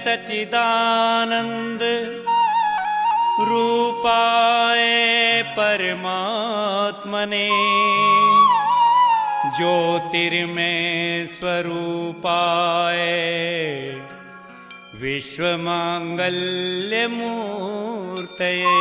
सच्चिदानंद रूपाय परमात्मने ज्योतिर्मय स्वरूपाय विश्वमांगल्यमूर्तये।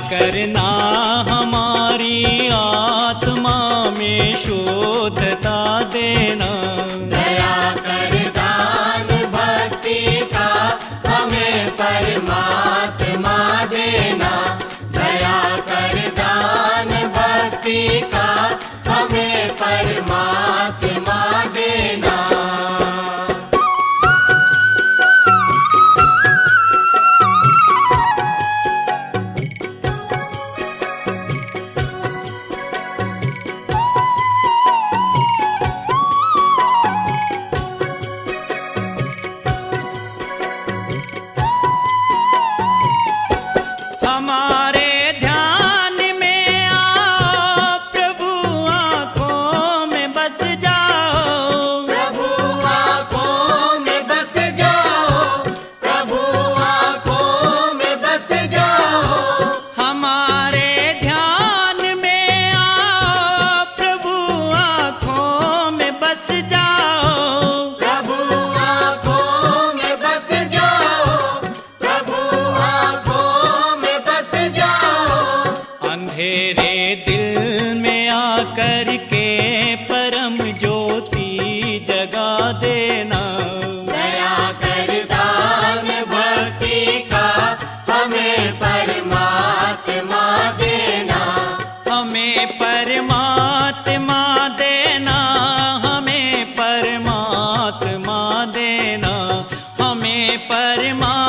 करना हमारी आत्मा में शुद्धता देना, दया कर दान भक्ति का हमें परमात्मा देना, दया कर दान भक्ति का हमें परमात्मा देना। अंधेरे दिल में आकर के परम ज्योति जगा देना, दया कर दान भक्ति का हमें परमात्मा देना, हमें परमात्मा देना, हमें परमात्मा देना, हमें परमात्मा